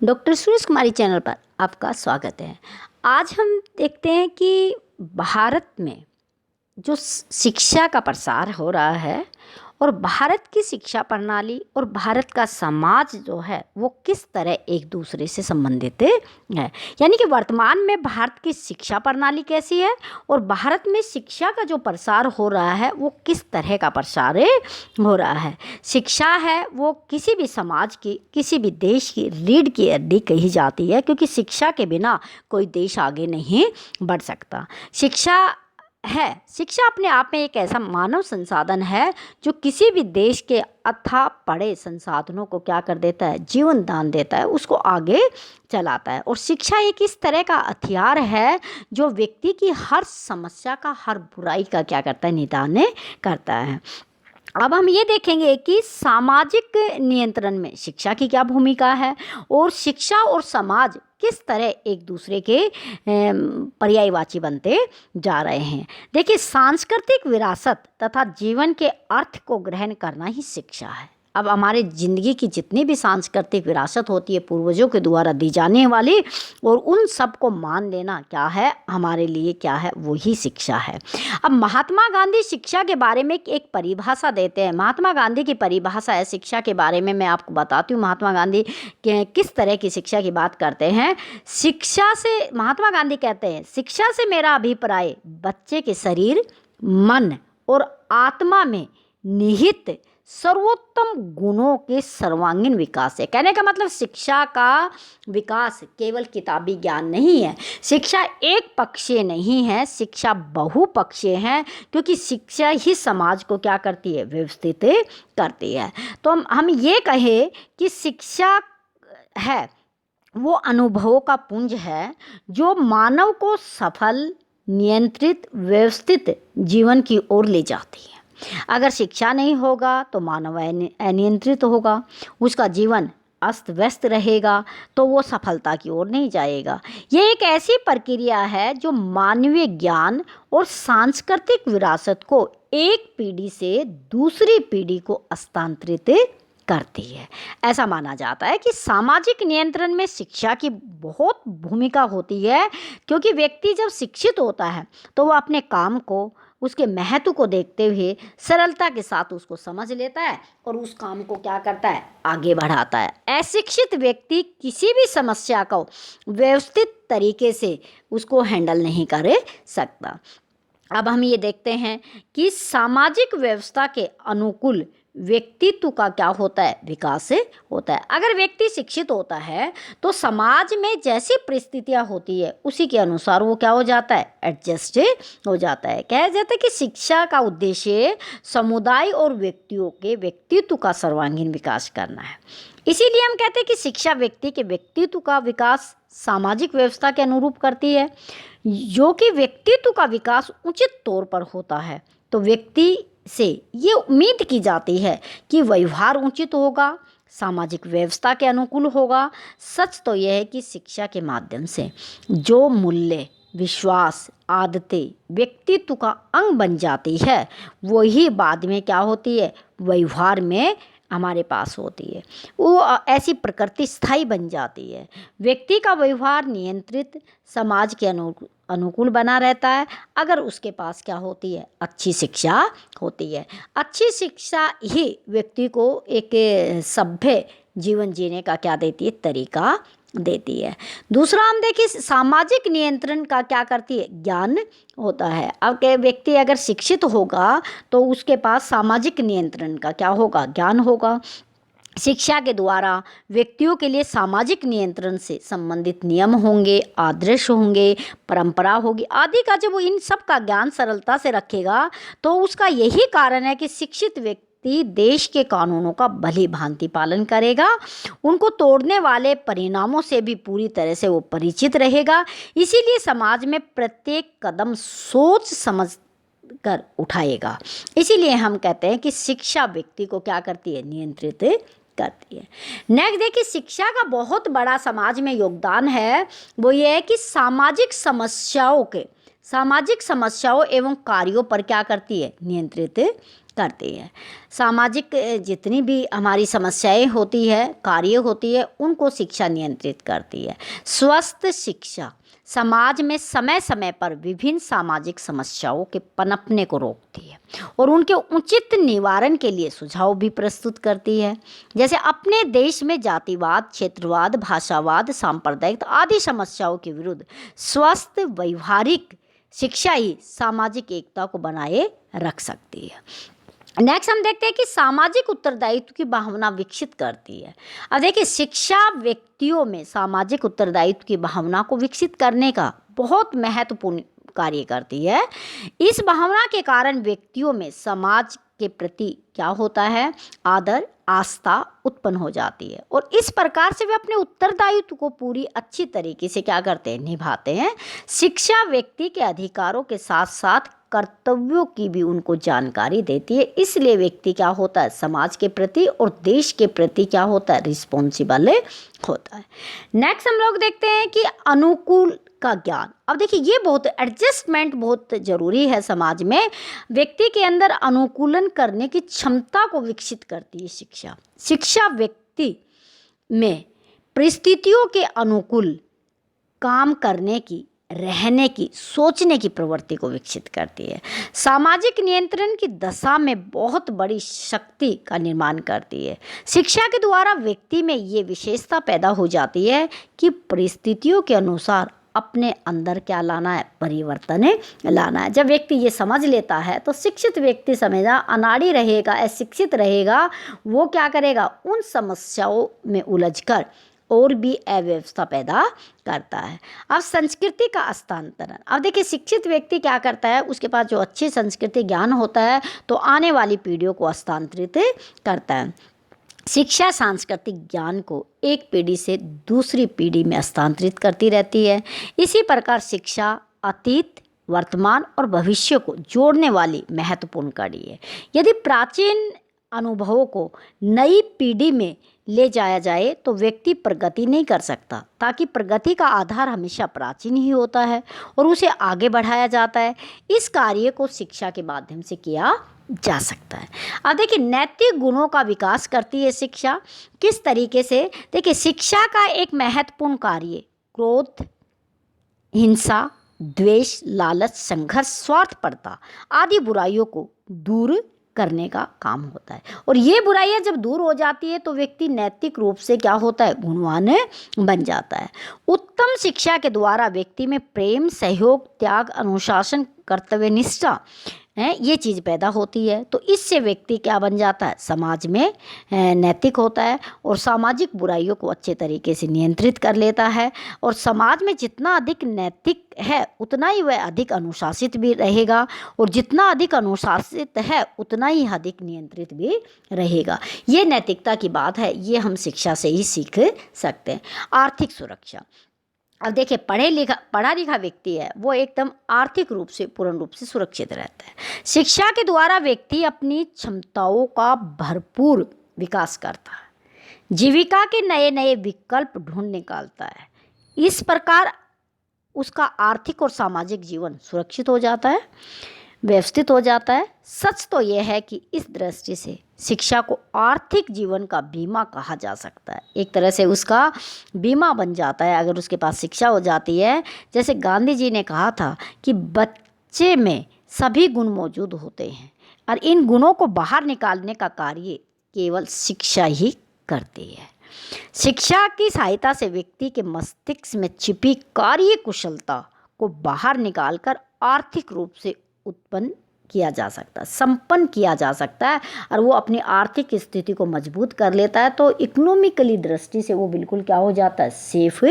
Doctor Suresh कुमारी channel पर आपका स्वागत है। आज हम देखते हैं कि भारत में जो शिक्षा का प्रसार हो रहा है और भारत की शिक्षा प्रणाली और भारत का समाज जो है वो किस तरह एक दूसरे से संबंधित है। यानी कि वर्तमान में भारत की शिक्षा प्रणाली कैसी है और भारत में शिक्षा का जो प्रसार हो रहा है वो किस तरह का प्रसार हो रहा है। शिक्षा है वो किसी भी समाज की, किसी भी देश की रीढ़ की हड्डी कही जाती है, क्योंकि शिक्षा के बिना कोई देश आगे नहीं बढ़ सकता। शिक्षा अपने आप में एक ऐसा मानव संसाधन है जो किसी भी देश के अथाह पड़े संसाधनों को क्या कर देता है, जीवन दान देता है, उसको आगे चलाता है। और शिक्षा एक इस तरह का हथियार है जो व्यक्ति की हर समस्या का, हर बुराई का क्या करता है, निदान करता है। अब हम ये देखेंगे कि सामाजिक नियंत्रण में शिक्षा की क्या भूमिका है और शिक्षा और समाज किस तरह एक दूसरे के पर्यायवाची बनते जा रहे हैं। देखिए, सांस्कृतिक विरासत तथा जीवन के अर्थ को ग्रहण करना ही शिक्षा है। अब हमारे ज़िंदगी की जितनी भी सांस्कृतिक विरासत होती है पूर्वजों के द्वारा दी जाने वाली, और उन सब को मान लेना क्या है, हमारे लिए क्या है, वही शिक्षा है। अब महात्मा गांधी शिक्षा के बारे में एक परिभाषा देते हैं। महात्मा गांधी की परिभाषा है शिक्षा के बारे में, मैं आपको बताती हूँ महात्मा गांधी किस तरह की शिक्षा की बात करते हैं। शिक्षा से महात्मा गांधी कहते हैं, शिक्षा से मेरा अभिप्राय बच्चे के शरीर, मन और आत्मा में निहित सर्वोत्तम गुणों के सर्वांगीण विकास है। कहने का मतलब शिक्षा का विकास केवल किताबी ज्ञान नहीं है। शिक्षा एक पक्षीय नहीं है, शिक्षा बहुपक्षीय है, क्योंकि शिक्षा ही समाज को क्या करती है, व्यवस्थित करती है। तो हम ये कहें कि शिक्षा है वो अनुभवों का पुंज है जो मानव को सफल, नियंत्रित, व्यवस्थित जीवन की ओर ले जाती है। अगर शिक्षा नहीं होगा तो मानव अनियंत्रित होगा, उसका जीवन अस्त व्यस्त रहेगा, तो वो सफलता की ओर नहीं जाएगा। ये एक ऐसी प्रक्रिया है जो मानवीय ज्ञान और सांस्कृतिक विरासत को एक पीढ़ी से दूसरी पीढ़ी को हस्तांतरित करती है। ऐसा माना जाता है कि सामाजिक नियंत्रण में शिक्षा की बहुत भूमिका होती है, क्योंकि व्यक्ति जब शिक्षित होता है तो वो अपने काम को, उसके महत्व को देखते हुए सरलता के साथ उसको समझ लेता है और उस काम को क्या करता है, आगे बढ़ाता है। अशिक्षित व्यक्ति किसी भी समस्या को व्यवस्थित तरीके से उसको हैंडल नहीं कर सकता। अब हम ये देखते हैं कि सामाजिक व्यवस्था के अनुकूल व्यक्तित्व का क्या होता है, विकास होता है। अगर व्यक्ति शिक्षित होता है तो समाज में जैसी परिस्थितियां होती है उसी के अनुसार वो क्या हो जाता है, एडजस्ट हो जाता है। कहा जाता है कि शिक्षा का उद्देश्य समुदाय और व्यक्तियों के व्यक्तित्व का सर्वांगीण विकास करना है। इसीलिए हम कहते हैं कि शिक्षा व्यक्ति के व्यक्तित्व का विकास सामाजिक व्यवस्था के अनुरूप करती है। जो कि व्यक्तित्व का विकास उचित तौर पर होता है तो व्यक्ति से ये उम्मीद की जाती है कि व्यवहार उचित होगा, सामाजिक व्यवस्था के अनुकूल होगा। सच तो यह है कि शिक्षा के माध्यम से जो मूल्य, विश्वास, आदतें व्यक्तित्व का अंग बन जाती है वही बाद में क्या होती है, व्यवहार में हमारे पास होती है। वो ऐसी प्रकृति स्थायी बन जाती है। व्यक्ति का व्यवहार नियंत्रित, समाज के अनुकूल बना रहता है अगर उसके पास क्या होती है, अच्छी शिक्षा होती है। अच्छी शिक्षा ही व्यक्ति को एक सभ्य जीवन जीने का क्या देती है, तरीका देती है। दूसरा हम देखिए, सामाजिक नियंत्रण का क्या करती है, ज्ञान होता है। अब के व्यक्ति अगर शिक्षित होगा तो उसके पास सामाजिक नियंत्रण का क्या होगा, ज्ञान होगा। शिक्षा के द्वारा व्यक्तियों के लिए सामाजिक नियंत्रण से संबंधित नियम होंगे, आदर्श होंगे, परंपरा होगी आदि का जब वो इन सब का ज्ञान सरलता से रखेगा तो उसका यही कारण है कि शिक्षित व्यक्ति देश के कानूनों का भली भांति पालन करेगा, उनको तोड़ने वाले परिणामों से भी पूरी तरह से वो परिचित रहेगा। इसीलिए समाज में प्रत्येक कदम सोच समझ कर उठाएगा। इसीलिए हम कहते हैं कि शिक्षा व्यक्ति को क्या करती है, नियंत्रित करती है। नेक्स्ट देखिए, शिक्षा का बहुत बड़ा समाज में योगदान है, वो ये है कि सामाजिक समस्याओं एवं कार्यों पर क्या करती है, नियंत्रित करती है। सामाजिक जितनी भी हमारी समस्याएं होती है, कार्य होती है, उनको शिक्षा नियंत्रित करती है। स्वस्थ शिक्षा समाज में समय समय पर विभिन्न सामाजिक समस्याओं के पनपने को रोकती है और उनके उचित निवारण के लिए सुझाव भी प्रस्तुत करती है। जैसे अपने देश में जातिवाद, क्षेत्रवाद, भाषावाद, सांप्रदायिक आदि समस्याओं के विरुद्ध स्वस्थ व्यवहारिक शिक्षा ही सामाजिक एकता को बनाए रख सकती है। नेक्स्ट हम देखते हैं कि सामाजिक उत्तरदायित्व की भावना विकसित करती है। अब देखिए, शिक्षा व्यक्तियों में सामाजिक उत्तरदायित्व की भावना को विकसित करने का बहुत महत्वपूर्ण कार्य करती है। इस भावना के कारण व्यक्तियों में समाज के प्रति क्या होता है, आदर, आस्था उत्पन्न हो जाती है और इस प्रकार से वे अपने उत्तरदायित्व को पूरी अच्छी तरीके से क्या करते हैं, निभाते हैं। शिक्षा व्यक्ति के अधिकारों के साथ साथ कर्तव्यों की भी उनको जानकारी देती है, इसलिए व्यक्ति क्या होता है, समाज के प्रति और देश के प्रति क्या होता है, रिस्पॉन्सिबल होता है। नेक्स्ट हम लोग देखते हैं कि अनुकूल का ज्ञान। अब देखिए, ये बहुत एडजस्टमेंट बहुत ज़रूरी है समाज में। व्यक्ति के अंदर अनुकूलन करने की क्षमता को विकसित करती है शिक्षा। शिक्षा व्यक्ति में परिस्थितियों के अनुकूल काम करने की, रहने की, सोचने की प्रवृत्ति को विकसित करती है। सामाजिक नियंत्रण की दशा में बहुत बड़ी शक्ति का निर्माण करती है। शिक्षा के द्वारा व्यक्ति में ये विशेषता पैदा हो जाती है कि परिस्थितियों के अनुसार अपने अंदर क्या लाना है, परिवर्तन लाना है। जब व्यक्ति ये समझ लेता है तो शिक्षित व्यक्ति समझा अनाड़ी रहेगा, अशिक्षित रहेगा, वो क्या करेगा, उन समस्याओं में उलझकर और भी अव्यवस्था पैदा करता है। अब संस्कृति का हस्तांतरण। अब देखिए, शिक्षित व्यक्ति क्या करता है, उसके पास जो अच्छी संस्कृति ज्ञान होता है तो आने वाली पीढ़ियों को हस्तांतरित करता है। शिक्षा सांस्कृतिक ज्ञान को एक पीढ़ी से दूसरी पीढ़ी में हस्तांतरित करती रहती है। इसी प्रकार शिक्षा अतीत, वर्तमान और भविष्य को जोड़ने वाली महत्वपूर्ण कड़ी है। यदि प्राचीन अनुभवों को नई पीढ़ी में ले जाया जाए तो व्यक्ति प्रगति नहीं कर सकता, ताकि प्रगति का आधार हमेशा प्राचीन ही होता है और उसे आगे बढ़ाया जाता है। इस कार्य को शिक्षा के माध्यम से किया जा सकता है। अब देखिए, नैतिक गुणों का विकास करती है शिक्षा। किस तरीके से, देखिए, शिक्षा का एक महत्वपूर्ण कार्य क्रोध, हिंसा, द्वेष, लालच, संघर्ष, स्वार्थपरता आदि बुराइयों को दूर करने का काम होता है और ये बुराइयां जब दूर हो जाती है तो व्यक्ति नैतिक रूप से क्या होता है, गुणवान बन जाता है। उत्तम शिक्षा के द्वारा व्यक्ति में प्रेम, सहयोग, त्याग, अनुशासन, कर्तव्यनिष्ठा ये चीज़ पैदा होती है। तो इससे व्यक्ति क्या बन जाता है, समाज में नैतिक होता है और सामाजिक बुराइयों को अच्छे तरीके से नियंत्रित कर लेता है। और समाज में जितना अधिक नैतिक है उतना ही वह अधिक अनुशासित भी रहेगा और जितना अधिक अनुशासित है उतना ही अधिक नियंत्रित भी रहेगा। ये नैतिकता की बात है, ये हम शिक्षा से ही सीख सकते हैं। आर्थिक सुरक्षा। अब देखिए, पढ़ा लिखा व्यक्ति है वो एकदम आर्थिक रूप से पूर्ण रूप से सुरक्षित रहता है। शिक्षा के द्वारा व्यक्ति अपनी क्षमताओं का भरपूर विकास करता है, जीविका के नए नए विकल्प ढूंढ निकालता है। इस प्रकार उसका आर्थिक और सामाजिक जीवन सुरक्षित हो जाता है, व्यवस्थित हो जाता है। सच तो यह है कि इस दृष्टि से शिक्षा को आर्थिक जीवन का बीमा कहा जा सकता है। एक तरह से उसका बीमा बन जाता है अगर उसके पास शिक्षा हो जाती है। जैसे गांधी जी ने कहा था कि बच्चे में सभी गुण मौजूद होते हैं और इन गुणों को बाहर निकालने का कार्य केवल शिक्षा ही करती है। शिक्षा की सहायता से व्यक्ति के मस्तिष्क में छिपी कार्य कुशलता को बाहर निकालकर आर्थिक रूप से उत्पन्न किया जा सकता है, संपन्न किया जा सकता है और वो अपनी आर्थिक स्थिति को मजबूत कर लेता है। तो इकोनॉमिकली दृष्टि से वो बिल्कुल क्या हो जाता है, सेफ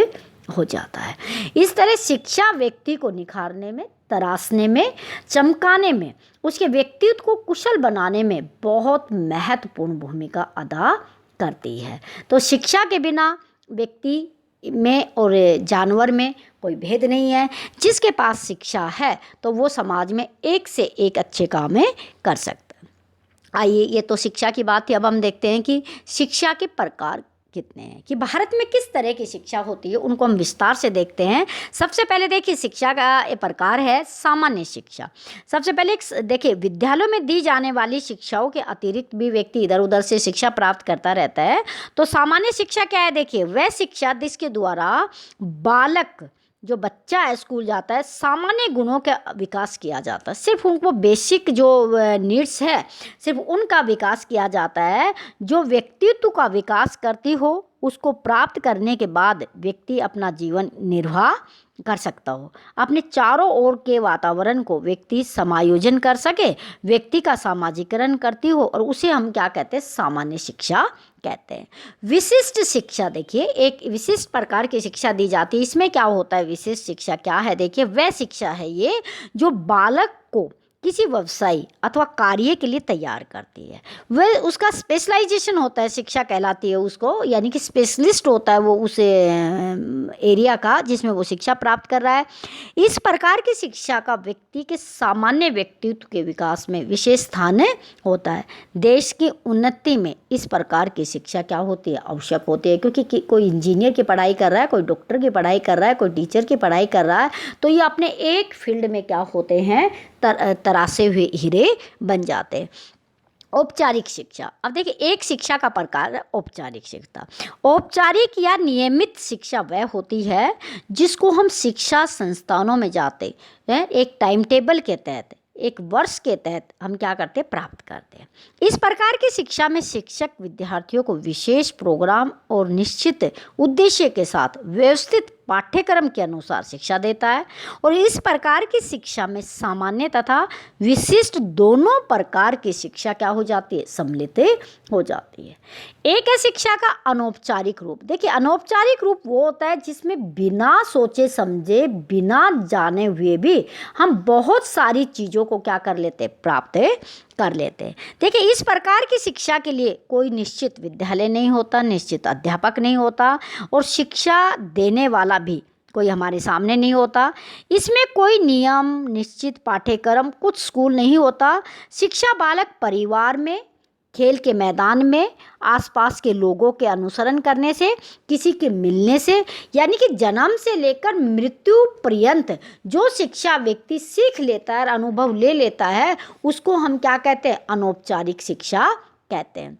हो जाता है। इस तरह शिक्षा व्यक्ति को निखारने में, तराशने में, चमकाने में, उसके व्यक्तित्व को कुशल बनाने में बहुत महत्वपूर्ण भूमिका अदा करती है। तो शिक्षा के बिना व्यक्ति में और जानवर में कोई भेद नहीं है। जिसके पास शिक्षा है तो वो समाज में एक से एक अच्छे काम कर सकता है। आइए, ये तो शिक्षा की बात थी। अब हम देखते हैं कि शिक्षा के प्रकार कितने हैं, कि भारत में किस तरह की शिक्षा होती है, उनको हम विस्तार से देखते हैं। सबसे पहले देखिए, शिक्षा का एक प्रकार है सामान्य शिक्षा। सबसे पहले देखिए, विद्यालयों में दी जाने वाली शिक्षाओं के अतिरिक्त भी व्यक्ति इधर उधर से शिक्षा प्राप्त करता रहता है। तो सामान्य शिक्षा क्या है? देखिए, वह शिक्षा जिसके द्वारा बालक, जो बच्चा है स्कूल जाता है, सामान्य गुणों का विकास किया जाता है। सिर्फ उनको बेसिक जो नीड्स है, सिर्फ उनका विकास किया जाता है। जो व्यक्तित्व का विकास करती हो, उसको प्राप्त करने के बाद व्यक्ति अपना जीवन निर्वाह कर सकता हो। अपने चारों ओर के वातावरण को व्यक्ति समायोजन कर सके, व्यक्ति का सामाजिकरण करती हो, और उसे हम क्या कहते हैं? सामान्य शिक्षा कहते हैं। विशिष्ट शिक्षा, देखिए, एक विशिष्ट प्रकार की शिक्षा दी जाती है। इसमें क्या होता है? विशिष्ट शिक्षा क्या है? देखिए, वह शिक्षा है ये जो बालक को किसी व्यवसाय अथवा कार्य के लिए तैयार करती है। वह उसका स्पेशलाइजेशन होता है, शिक्षा कहलाती है उसको, यानी कि स्पेशलिस्ट होता है वो उस एरिया का जिसमें वो शिक्षा प्राप्त कर रहा है। इस प्रकार की शिक्षा का व्यक्ति के सामान्य व्यक्तित्व के विकास में विशेष स्थान होता है। देश की उन्नति में इस प्रकार की शिक्षा क्या होती है? आवश्यक होती है, क्योंकि कोई इंजीनियर की पढ़ाई कर रहा है, कोई डॉक्टर की पढ़ाई कर रहा है, कोई टीचर की पढ़ाई कर रहा है, तो ये अपने एक फील्ड में क्या होते हैं? तरासे हुए हीरे बन जाते हैं। औपचारिक शिक्षा, अब देखिए, एक शिक्षा का प्रकार है औपचारिक शिक्षा। औपचारिक या नियमित शिक्षा वह होती है जिसको हम शिक्षा संस्थानों में जाते हैं, एक टाइम टेबल के तहत, एक वर्ष के तहत हम क्या करते हैं? प्राप्त करते हैं। इस प्रकार की शिक्षा में शिक्षक विद्यार्थियों को विशेष प्रोग्राम और निश्चित उद्देश्य के साथ व्यवस्थित पाठ्यक्रम के अनुसार शिक्षा देता है। और इस प्रकार की शिक्षा में सामान्य तथा विशिष्ट दोनों प्रकार की शिक्षा क्या हो जाती है? सम्मिलित हो जाती है। एक है शिक्षा का अनौपचारिक रूप। देखिए, अनौपचारिक रूप वो होता है जिसमें बिना सोचे समझे, बिना जाने हुए भी हम बहुत सारी चीज़ों को क्या कर लेते हैं? प्राप्त कर लेते हैं। देखिए, इस प्रकार की शिक्षा के लिए कोई निश्चित विद्यालय नहीं होता, निश्चित अध्यापक नहीं होता, और शिक्षा देने वाला भी कोई हमारे सामने नहीं होता। इसमें कोई नियम, निश्चित पाठ्यक्रम, कुछ स्कूल नहीं होता। शिक्षा बालक परिवार में, खेल के मैदान में, आसपास के लोगों के अनुसरण करने से, किसी के मिलने से, यानी कि जन्म से लेकर मृत्यु पर्यंत जो शिक्षा व्यक्ति सीख लेता है, अनुभव ले लेता है, उसको हम क्या कहते हैं? अनौपचारिक शिक्षा कहते हैं।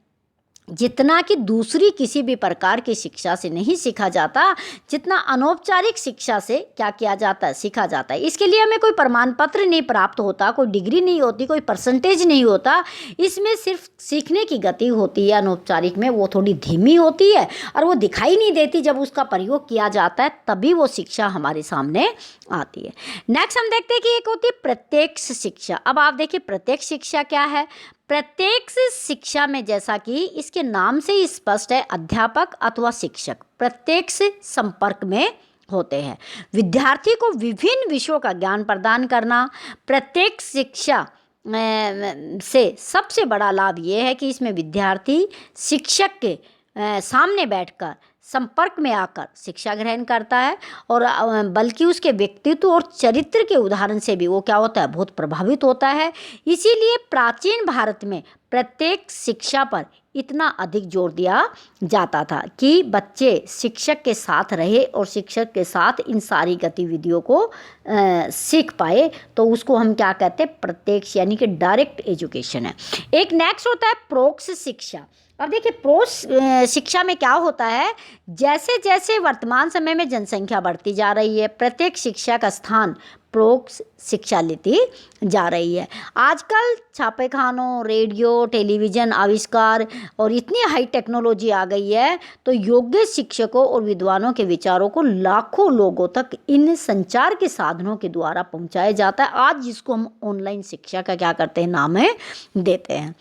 जितना कि दूसरी किसी भी प्रकार की शिक्षा से नहीं सीखा जाता, जितना अनौपचारिक शिक्षा से क्या किया जाता है? सीखा जाता है। इसके लिए हमें कोई प्रमाण पत्र नहीं प्राप्त होता, कोई डिग्री नहीं होती, कोई परसेंटेज नहीं होता। इसमें सिर्फ सीखने की गति होती है। अनौपचारिक में वो थोड़ी धीमी होती है और वो दिखाई नहीं देती। जब उसका प्रयोग किया जाता है तभी वो शिक्षा हमारे सामने आती है। नेक्स्ट हम देखते हैं कि एक होती है प्रत्यक्ष शिक्षा। अब आप देखिए, प्रत्यक्ष शिक्षा क्या है? प्रत्यक्ष शिक्षा में, जैसा कि इसके नाम से ही स्पष्ट है, अध्यापक अथवा शिक्षक प्रत्यक्ष संपर्क में होते हैं। विद्यार्थी को विभिन्न विषयों का ज्ञान प्रदान करना। प्रत्यक्ष शिक्षा से सबसे बड़ा लाभ ये है कि इसमें विद्यार्थी शिक्षक के सामने बैठकर संपर्क में आकर शिक्षा ग्रहण करता है, और बल्कि उसके व्यक्तित्व और चरित्र के उदाहरण से भी वो क्या होता है? बहुत प्रभावित होता है। इसीलिए प्राचीन भारत में प्रत्येक शिक्षा पर इतना अधिक जोर दिया जाता था कि बच्चे शिक्षक के साथ रहे और शिक्षक के साथ इन सारी गतिविधियों को सीख पाए। तो उसको हम क्या कहते हैं? प्रत्यक्ष, यानी कि डायरेक्ट एजुकेशन है। एक नेक्स्ट होता है प्रोक्ष शिक्षा। अब देखिए, प्रोक्ष शिक्षा में क्या होता है? जैसे जैसे वर्तमान समय में जनसंख्या बढ़ती जा रही है, प्रत्येक शिक्षा का स्थान प्रोक्ष शिक्षा लेती जा रही है। आजकल छापेखानों, रेडियो, टेलीविज़न आविष्कार और इतनी हाई टेक्नोलॉजी आ गई है, तो योग्य शिक्षकों और विद्वानों के विचारों को लाखों लोगों तक इन संचार के साधनों के द्वारा पहुंचाया जाता है। आज जिसको हम ऑनलाइन शिक्षा का क्या करते हैं? नाम है देते हैं,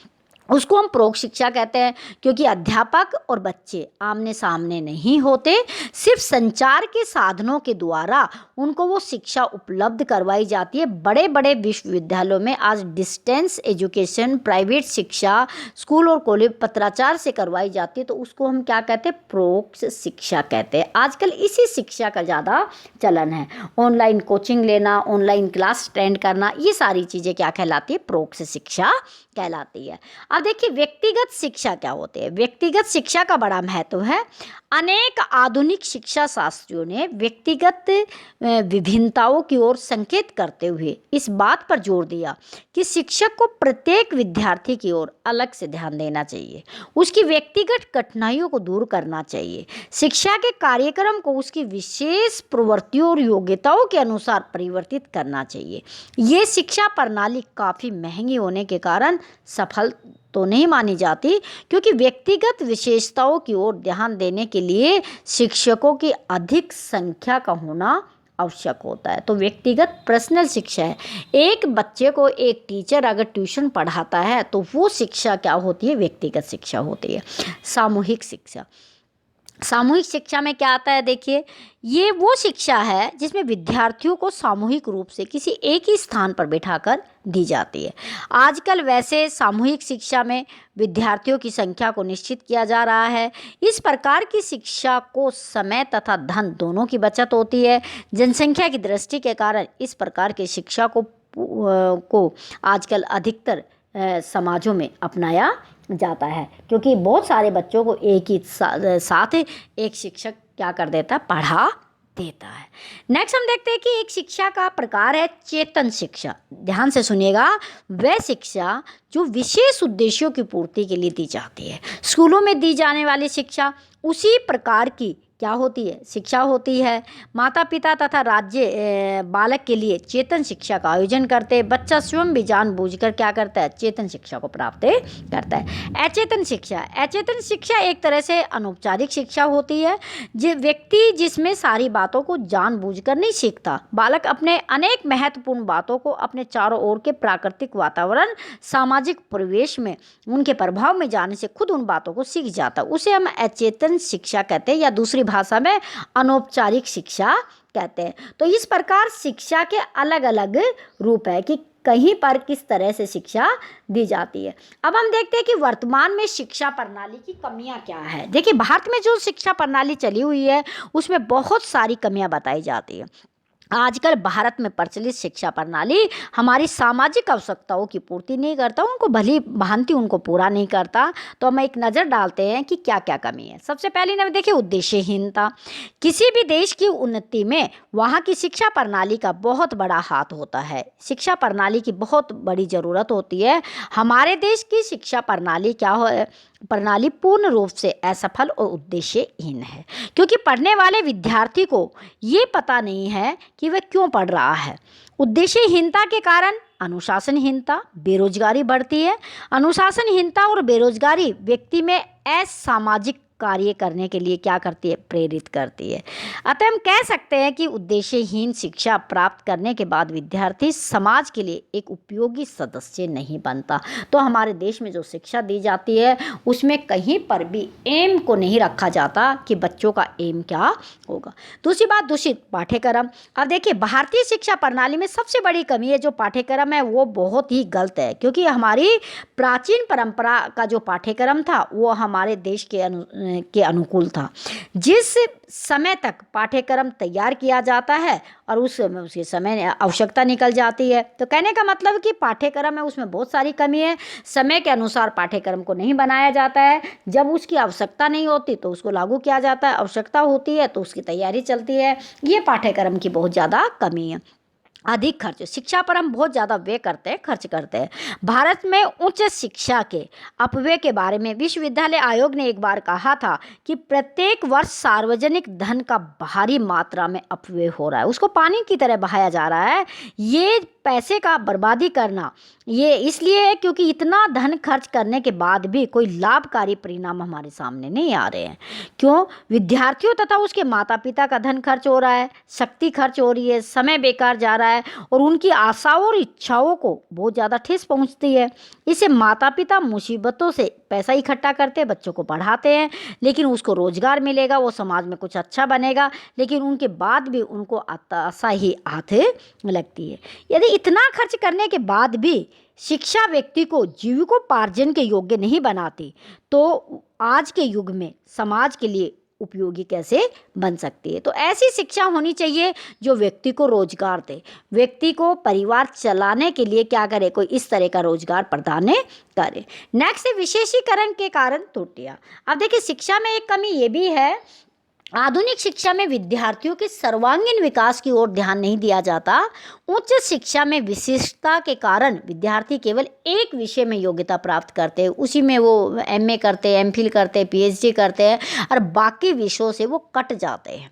उसको हम प्रोक्ष शिक्षा कहते हैं। क्योंकि अध्यापक और बच्चे आमने सामने नहीं होते, सिर्फ संचार के साधनों के द्वारा उनको वो शिक्षा उपलब्ध करवाई जाती है। बड़े बड़े विश्वविद्यालयों में आज डिस्टेंस एजुकेशन, प्राइवेट शिक्षा, स्कूल और कॉलेज पत्राचार से करवाई जाती है, तो उसको हम क्या कहते हैं, प्रोक्ष शिक्षा कहते हैं। आजकल इसी शिक्षा का ज़्यादा चलन है। ऑनलाइन कोचिंग लेना, ऑनलाइन क्लास अटेंड करना, ये सारी चीज़ें क्या कहलाती है, प्रोक्ष शिक्षा कहलाती है। अब देखिए व्यक्तिगत शिक्षा क्या होती है। व्यक्तिगत शिक्षा का बड़ा महत्व है। अनेक आधुनिक शिक्षा शास्त्रियों ने व्यक्तिगत विभिन्नताओं की ओर संकेत करते हुए इस बात पर जोर दिया कि शिक्षक को प्रत्येक विद्यार्थी की ओर अलग से ध्यान देना चाहिए, उसकी व्यक्तिगत कठिनाइयों को दूर करना चाहिए, शिक्षा के कार्यक्रम को उसकी विशेष प्रवृत्तियों और योग्यताओं के अनुसार परिवर्तित करना चाहिए। ये शिक्षा प्रणाली काफ़ी महंगी होने के कारण सफल तो नहीं मानी जाती, क्योंकि व्यक्तिगत विशेषताओं की ओर ध्यान देने के लिए शिक्षकों की अधिक संख्या का होना आवश्यक होता है। तो व्यक्तिगत पर्सनल शिक्षा है। एक बच्चे को एक टीचर अगर ट्यूशन पढ़ाता है तो वो शिक्षा क्या होती है, व्यक्तिगत शिक्षा होती है। सामूहिक शिक्षा, सामूहिक शिक्षा में क्या आता है, देखिए ये वो शिक्षा है जिसमें विद्यार्थियों को सामूहिक रूप से किसी एक ही स्थान पर बैठाकर दी जाती है। आजकल वैसे सामूहिक शिक्षा में विद्यार्थियों की संख्या को निश्चित किया जा रहा है। इस प्रकार की शिक्षा को समय तथा धन दोनों की बचत होती है। जनसंख्या की दृष्टि के कारण इस प्रकार की शिक्षा को आजकल अधिकतर समाजों में अपनाया जाता है, क्योंकि बहुत सारे बच्चों को एक ही साथ एक शिक्षक क्या कर देता है, पढ़ा देता है। नेक्स्ट हम देखते हैं कि एक शिक्षा का प्रकार है चेतन शिक्षा। ध्यान से सुनिएगा, वह शिक्षा जो विशेष उद्देश्यों की पूर्ति के लिए दी जाती है। स्कूलों में दी जाने वाली शिक्षा उसी प्रकार की क्या होती है, शिक्षा होती है। माता पिता तथा राज्य बालक के लिए चेतन शिक्षा का आयोजन करते हैं। बच्चा स्वयं भी जानबूझकर क्या करता है, चेतन शिक्षा को प्राप्त करता है। अचेतन शिक्षा, अचेतन शिक्षा एक तरह से अनौपचारिक शिक्षा होती है। व्यक्ति जिसमें सारी बातों को जानबूझकर नहीं सीखता। बालक अपने अनेक महत्वपूर्ण बातों को अपने चारों ओर के प्राकृतिक वातावरण, सामाजिक परिवेश में उनके प्रभाव में जाने से खुद उन बातों को सीख जाता है। उसे हम अचेतन शिक्षा कहते हैं, या दूसरी भाषा में अनौपचारिक शिक्षा कहते हैं। तो इस प्रकार शिक्षा के अलग अलग रूप है कि कहीं पर किस तरह से शिक्षा दी जाती है। अब हम देखते हैं कि वर्तमान में शिक्षा प्रणाली की कमियां क्या है। देखिए भारत में जो शिक्षा प्रणाली चली हुई है उसमें बहुत सारी कमियां बताई जाती है। आजकल भारत में प्रचलित शिक्षा प्रणाली हमारी सामाजिक आवश्यकताओं की पूर्ति नहीं करता, उनको भली भांति उनको पूरा नहीं करता। तो हम एक नज़र डालते हैं कि क्या क्या कमी है। सबसे पहले नंबर देखिए उद्देश्यहीनता। किसी भी देश की उन्नति में वहाँ की शिक्षा प्रणाली का बहुत बड़ा हाथ होता है। शिक्षा प्रणाली की बहुत बड़ी ज़रूरत होती है। हमारे देश की शिक्षा प्रणाली प्रणाली पूर्ण रूप से असफल और उद्देश्यहीन है, क्योंकि पढ़ने वाले विद्यार्थी को ये पता नहीं है कि वह क्यों पढ़ रहा है। उद्देश्यहीनता के कारण अनुशासनहीनता, बेरोजगारी बढ़ती है। अनुशासनहीनता और बेरोजगारी व्यक्ति में असामाजिक कार्य करने के लिए क्या करती है, प्रेरित करती है। अतः हम कह सकते हैं कि उद्देश्यहीन शिक्षा प्राप्त करने के बाद विद्यार्थी समाज के लिए एक उपयोगी सदस्य नहीं बनता। तो हमारे देश में जो शिक्षा दी जाती है उसमें कहीं पर भी एम को नहीं रखा जाता कि बच्चों का एम क्या होगा। दूसरी बात, दूषित पाठ्यक्रम। अब देखिए भारतीय शिक्षा प्रणाली में सबसे बड़ी कमी है जो पाठ्यक्रम है वो बहुत ही गलत है, क्योंकि हमारी प्राचीन परंपरा का जो पाठ्यक्रम था वो हमारे देश के अनुकूल था। जिस समय तक पाठ्यक्रम तैयार किया जाता है और उसके समय आवश्यकता निकल जाती है। तो कहने का मतलब कि पाठ्यक्रम है उसमें बहुत सारी कमी है। समय के अनुसार पाठ्यक्रम को नहीं बनाया जाता है। जब उसकी आवश्यकता नहीं होती तो उसको लागू किया जाता है, आवश्यकता होती है तो उसकी तैयारी चलती है। ये पाठ्यक्रम की बहुत ज़्यादा कमी है। अधिक खर्च, शिक्षा पर हम बहुत ज़्यादा व्यय करते हैं, खर्च करते हैं। भारत में उच्च शिक्षा के अपव्यय के बारे में विश्वविद्यालय आयोग ने एक बार कहा था कि प्रत्येक वर्ष सार्वजनिक धन का भारी मात्रा में अपव्यय हो रहा है, उसको पानी की तरह बहाया जा रहा है। ये पैसे का बर्बादी करना ये इसलिए है क्योंकि इतना धन खर्च करने के बाद भी कोई लाभकारी परिणाम हमारे सामने नहीं आ रहे हैं। क्यों? विद्यार्थियों तथा उसके माता पिता का धन खर्च हो रहा है, शक्ति खर्च हो रही है, समय बेकार जा रहा है और उनकी आशाओं और इच्छाओं को बहुत ज़्यादा ठेस पहुंचती है। इसे माता पिता मुसीबतों से पैसा इकट्ठा करते, बच्चों को पढ़ाते हैं, लेकिन उसको रोजगार मिलेगा, वो समाज में कुछ अच्छा बनेगा, लेकिन उनके बाद भी उनको आशा ही आते लगती है। यदि इतना खर्च करने के बाद भी शिक्षा व्यक्ति को जीविकोपार्जन के योग्य नहीं बनाती, तो आज के युग में समाज के लिए उपयोगी कैसे बन सकती है। तो ऐसी शिक्षा होनी चाहिए जो व्यक्ति को रोजगार दे, व्यक्ति को परिवार चलाने के लिए क्या करे, कोई इस तरह का रोजगार प्रदान करे। नेक्स्ट है विशेषीकरण के कारण त्रुटियां। अब देखिए शिक्षा में एक कमी ये भी है, आधुनिक शिक्षा में विद्यार्थियों के सर्वांगीण विकास की ओर ध्यान नहीं दिया जाता। उच्च शिक्षा में विशिष्टता के कारण विद्यार्थी केवल एक विषय में योग्यता प्राप्त करते हैं, उसी में वो एमए करते हैं, एमफिल करते हैं, पीएचडी करते हैं और बाकी विषयों से वो कट जाते हैं।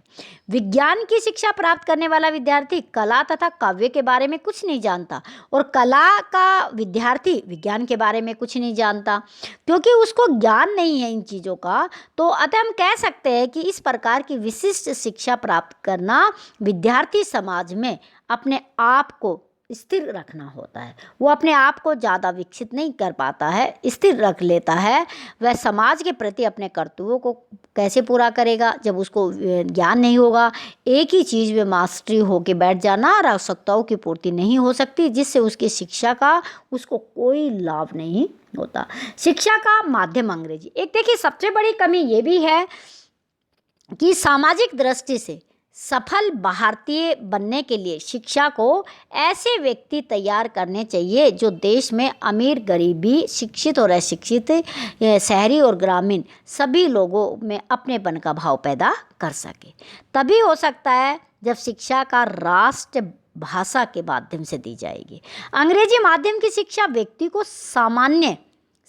विज्ञान की शिक्षा प्राप्त करने वाला विद्यार्थी कला तथा काव्य के बारे में कुछ नहीं जानता और कला का विद्यार्थी विज्ञान के बारे में कुछ नहीं जानता, क्योंकि उसको ज्ञान नहीं है इन चीज़ों का। तो अतः हम कह सकते हैं कि इस प्रकार की विशिष्ट शिक्षा प्राप्त करना विद्यार्थी समाज में अपने आप को स्थिर रखना होता है। वो अपने आप को ज़्यादा विकसित नहीं कर पाता है, स्थिर रख लेता है। वह समाज के प्रति अपने कर्तव्यों को कैसे पूरा करेगा जब उसको ज्ञान नहीं होगा। एक ही चीज़ में मास्टरी होके बैठ जाना और आवश्यकताओं की पूर्ति नहीं हो सकती, जिससे उसकी शिक्षा का उसको कोई लाभ नहीं होता। शिक्षा का माध्यम अंग्रेजी। एक देखिए सबसे बड़ी कमी ये भी है कि सामाजिक दृष्टि से सफल भारतीय बनने के लिए शिक्षा को ऐसे व्यक्ति तैयार करने चाहिए जो देश में अमीर गरीबी, शिक्षित और अशिक्षित, शहरी और ग्रामीण सभी लोगों में अपनेपन का भाव पैदा कर सके। तभी हो सकता है जब शिक्षा का राष्ट्र भाषा के माध्यम से दी जाएगी। अंग्रेजी माध्यम की शिक्षा व्यक्ति को सामान्य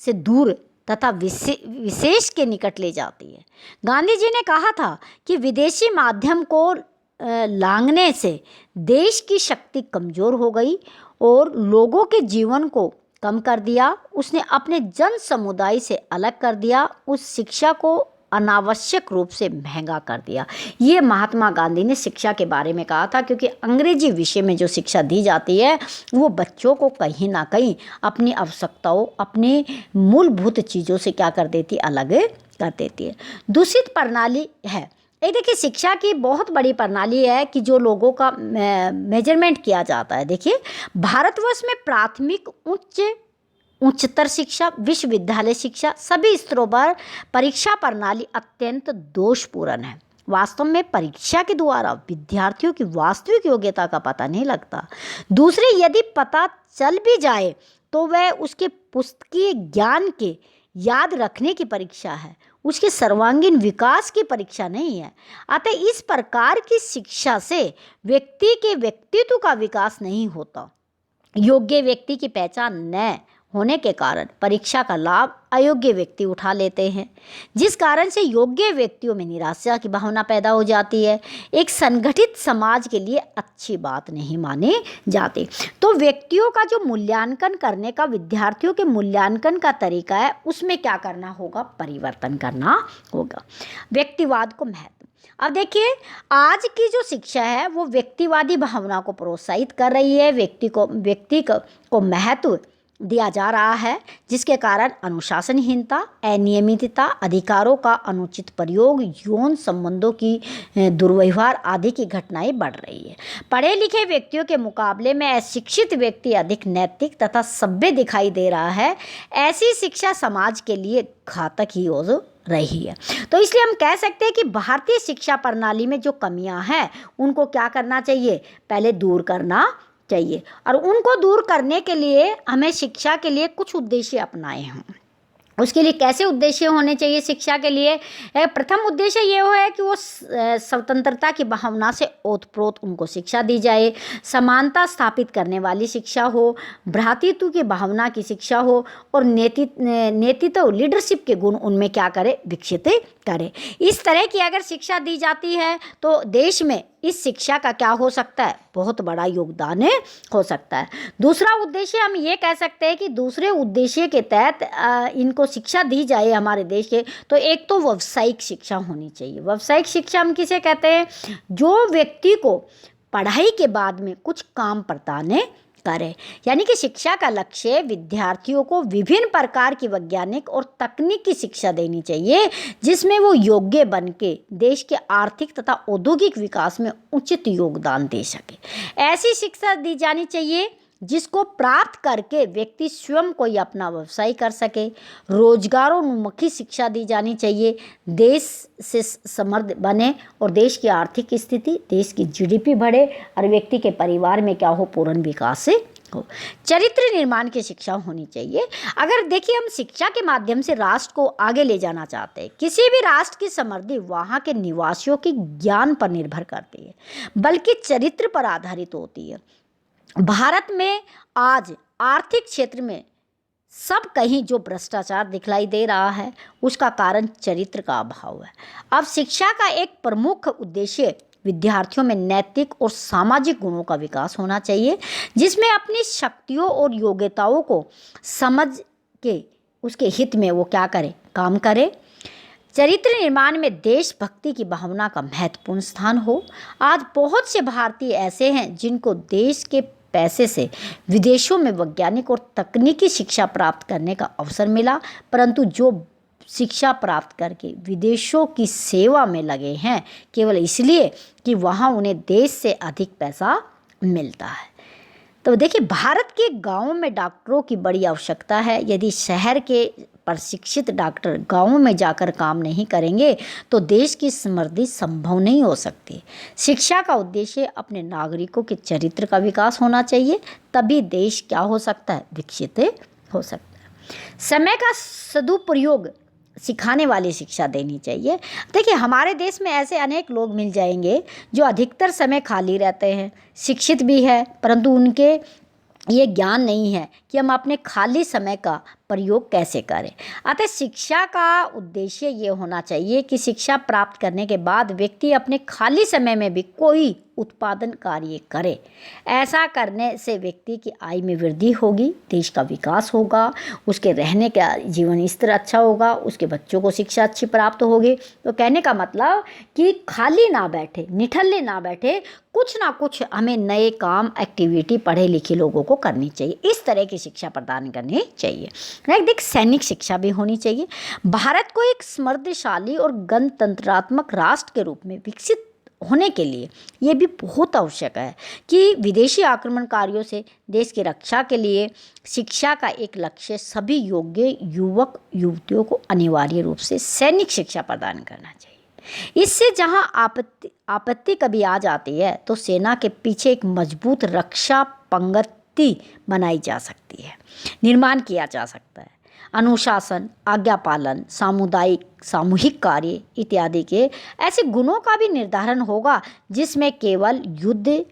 से दूर तथा विशेष के निकट ले जाती है। गांधी जी ने कहा था कि विदेशी माध्यम को लांघने से देश की शक्ति कमज़ोर हो गई और लोगों के जीवन को कम कर दिया। उसने अपने जन समुदाय से अलग कर दिया, उस शिक्षा को अनावश्यक रूप से महंगा कर दिया। ये महात्मा गांधी ने शिक्षा के बारे में कहा था, क्योंकि अंग्रेजी विषय में जो शिक्षा दी जाती है वो बच्चों को कहीं ना कहीं अपनी आवश्यकताओं, अपनी मूलभूत चीज़ों से क्या कर देती, अलग कर देती है। दूषित प्रणाली है। एक देखिए शिक्षा की बहुत बड़ी प्रणाली है कि जो लोगों का मेजरमेंट किया जाता है। देखिए भारतवर्ष में प्राथमिक, उच्चतर शिक्षा, विश्वविद्यालय शिक्षा सभी स्तरों पर परीक्षा प्रणाली अत्यंत दोषपूर्ण है। वास्तव में परीक्षा के द्वारा विद्यार्थियों की वास्तविक योग्यता का पता नहीं लगता। दूसरे, यदि पता चल भी जाए तो वह उसके पुस्तकीय ज्ञान के याद रखने की परीक्षा है, उसके सर्वांगीण विकास की परीक्षा नहीं है। अतः इस प्रकार की शिक्षा से व्यक्ति के व्यक्तित्व का विकास नहीं होता। योग्य व्यक्ति की पहचान न होने के कारण परीक्षा का लाभ अयोग्य व्यक्ति उठा लेते हैं, जिस कारण से योग्य व्यक्तियों में निराशा की भावना पैदा हो जाती है। एक संगठित समाज के लिए अच्छी बात नहीं मानी जाती। तो व्यक्तियों का जो मूल्यांकन करने का, विद्यार्थियों के मूल्यांकन का तरीका है, उसमें क्या करना होगा, परिवर्तन करना होगा। व्यक्तिवाद को महत्व। अब देखिए आज की जो शिक्षा है वो व्यक्तिवादी भावना को प्रोत्साहित कर रही है। व्यक्ति को महत्व दिया जा रहा है, जिसके कारण अनुशासनहीनता, अनियमितता, अधिकारों का अनुचित प्रयोग, यौन संबंधों की दुर्व्यवहार आदि की घटनाएं बढ़ रही है। पढ़े लिखे व्यक्तियों के मुकाबले में अशिक्षित व्यक्ति अधिक नैतिक तथा सभ्य दिखाई दे रहा है। ऐसी शिक्षा समाज के लिए घातक ही हो रही है। तो इसलिए हम कह सकते हैं कि भारतीय शिक्षा प्रणाली में जो कमियां हैं उनको क्या करना चाहिए, पहले दूर करना चाहिए। और उनको दूर करने के लिए हमें शिक्षा के लिए कुछ उद्देश्य अपनाए हैं। उसके लिए कैसे उद्देश्य होने चाहिए शिक्षा के लिए? प्रथम उद्देश्य ये है कि वो स्वतंत्रता की भावना से ओतप्रोत उनको शिक्षा दी जाए, समानता स्थापित करने वाली शिक्षा हो, भ्रातृत्व की भावना की शिक्षा हो और नेतृत्व, लीडरशिप के गुण उनमें क्या करे, विकसित करे। इस तरह की अगर शिक्षा दी जाती है तो देश में इस शिक्षा का क्या हो सकता है, बहुत बड़ा योगदान हो सकता है। दूसरा उद्देश्य हम ये कह सकते हैं कि दूसरे उद्देश्य के तहत इनको शिक्षा दी जाए हमारे देश के, तो एक तो व्यावसायिक शिक्षा होनी चाहिए। व्यावसायिक शिक्षा हम किसे कहते हैं? जो व्यक्ति को पढ़ाई के बाद में कुछ काम प्रदान करें। यानी कि शिक्षा का लक्ष्य विद्यार्थियों को विभिन्न प्रकार की वैज्ञानिक और तकनीकी शिक्षा देनी चाहिए, जिसमें वो योग्य बन के देश के आर्थिक तथा औद्योगिक विकास में उचित योगदान दे सके। ऐसी शिक्षा दी जानी चाहिए जिसको प्राप्त करके व्यक्ति स्वयं कोई अपना व्यवसाय कर सके। रोजगारोन्मुखी शिक्षा दी जानी चाहिए, देश से समृद्ध बने और देश की आर्थिक स्थिति, देश की जीडीपी बढ़े और व्यक्ति के परिवार में क्या हो, पूर्ण विकास हो। चरित्र निर्माण की शिक्षा होनी चाहिए। अगर देखिए हम शिक्षा के माध्यम से राष्ट्र को आगे ले जाना चाहते हैं, किसी भी राष्ट्र की समृद्धि वहाँ के निवासियों की ज्ञान पर निर्भर करती है, बल्कि चरित्र पर आधारित होती है। भारत में आज आर्थिक क्षेत्र में सब कहीं जो भ्रष्टाचार दिखलाई दे रहा है, उसका कारण चरित्र का अभाव है। अब शिक्षा का एक प्रमुख उद्देश्य विद्यार्थियों में नैतिक और सामाजिक गुणों का विकास होना चाहिए, जिसमें अपनी शक्तियों और योग्यताओं को समझ के उसके हित में वो क्या करे, काम करे। चरित्र निर्माण में देशभक्ति की भावना का महत्वपूर्ण स्थान हो। आज बहुत से भारतीय ऐसे हैं जिनको देश के पैसे से विदेशों में वैज्ञानिक और तकनीकी शिक्षा प्राप्त करने का अवसर मिला, परंतु जो शिक्षा प्राप्त करके विदेशों की सेवा में लगे हैं केवल इसलिए कि वहाँ उन्हें देश से अधिक पैसा मिलता है। तो देखिए, भारत के गांवों में डॉक्टरों की बड़ी आवश्यकता है। यदि शहर के प्रशिक्षित डॉक्टर गांवों में जाकर काम नहीं करेंगे तो देश की समृद्धि संभव नहीं हो सकती। शिक्षा का उद्देश्य अपने नागरिकों के चरित्र का विकास होना चाहिए, तभी देश क्या हो सकता है, विकसित हो सकता है। समय का सदुपयोग सिखाने वाली शिक्षा देनी चाहिए। देखिए, हमारे देश में ऐसे अनेक लोग मिल जाएंगे जो अधिकतर समय खाली रहते हैं, शिक्षित भी है, परंतु उनके ये ज्ञान नहीं है कि हम अपने खाली समय का प्रयोग कैसे करें। अतः शिक्षा का उद्देश्य ये होना चाहिए कि शिक्षा प्राप्त करने के बाद व्यक्ति अपने खाली समय में भी कोई उत्पादन कार्य करे। ऐसा करने से व्यक्ति की आय में वृद्धि होगी, देश का विकास होगा, उसके रहने का जीवन स्तर अच्छा होगा, उसके बच्चों को शिक्षा अच्छी प्राप्त होगी। तो कहने का मतलब कि खाली ना बैठे, निठल्ले ना बैठे, कुछ ना कुछ हमें नए काम, एक्टिविटी पढ़े लिखे लोगों को करनी चाहिए। इस तरह की शिक्षा प्रदान करनी चाहिए। देख, सैनिक शिक्षा भी होनी चाहिए। भारत को एक समृद्धशाली और गणतंत्रात्मक राष्ट्र के रूप में विकसित होने के लिए ये भी बहुत आवश्यक है कि विदेशी आक्रमणकारियों से देश की रक्षा के लिए शिक्षा का एक लक्ष्य सभी योग्य युवक युवतियों को अनिवार्य रूप से सैनिक शिक्षा प्रदान करना चाहिए। इससे जहां आपत्ति कभी आ जाती है तो सेना के पीछे एक मजबूत रक्षा पंक्ति बनाई जा सकती है, निर्माण किया जा सकता है। अनुशासन, आज्ञा पालन, सामूहिक कार्य इत्यादि के ऐसे गुणों का भी निर्धारण होगा, जिसमें केवल युद्ध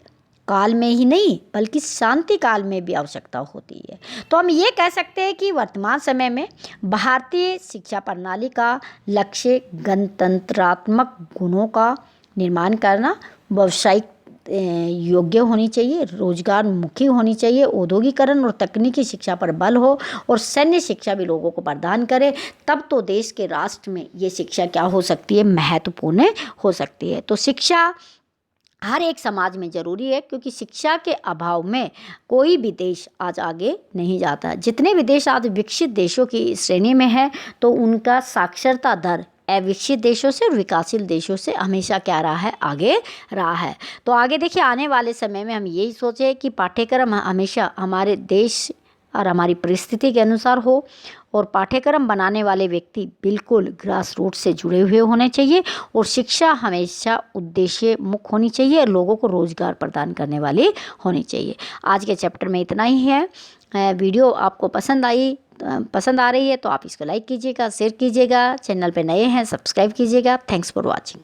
काल में ही नहीं बल्कि शांति काल में भी आवश्यकता होती है। तो हम ये कह सकते हैं कि वर्तमान समय में भारतीय शिक्षा प्रणाली का लक्ष्य गणतंत्रात्मक गुणों का निर्माण करना, व्यावसायिक योग्य होनी चाहिए, रोजगारमुखी होनी चाहिए, औद्योगिकरण और तकनीकी शिक्षा पर बल हो और सैन्य शिक्षा भी लोगों को प्रदान करे। तब तो देश के राष्ट्र में ये शिक्षा क्या हो सकती है, महत्वपूर्ण हो सकती है। तो शिक्षा हर एक समाज में ज़रूरी है, क्योंकि शिक्षा के अभाव में कोई भी देश आज आगे नहीं जाता। जितने भी देश आज विकसित देशों की श्रेणी में है तो उनका साक्षरता दर अविकसित देशों से और विकासशील देशों से हमेशा क्या रहा है, आगे रहा है। तो आगे देखिए, आने वाले समय में हम यही सोचें कि पाठ्यक्रम हमेशा हमारे देश और हमारी परिस्थिति के अनुसार हो और पाठ्यक्रम बनाने वाले व्यक्ति बिल्कुल ग्रास रूट से जुड़े हुए होने चाहिए और शिक्षा हमेशा उद्देश्य मुख्य होनी चाहिए और लोगों को रोजगार प्रदान करने वाली होनी चाहिए। आज के चैप्टर में इतना ही है। वीडियो आपको पसंद आ रही है तो आप इसको लाइक कीजिएगा, शेयर कीजिएगा, चैनल पे नए हैं सब्सक्राइब कीजिएगा। Thanks for watching.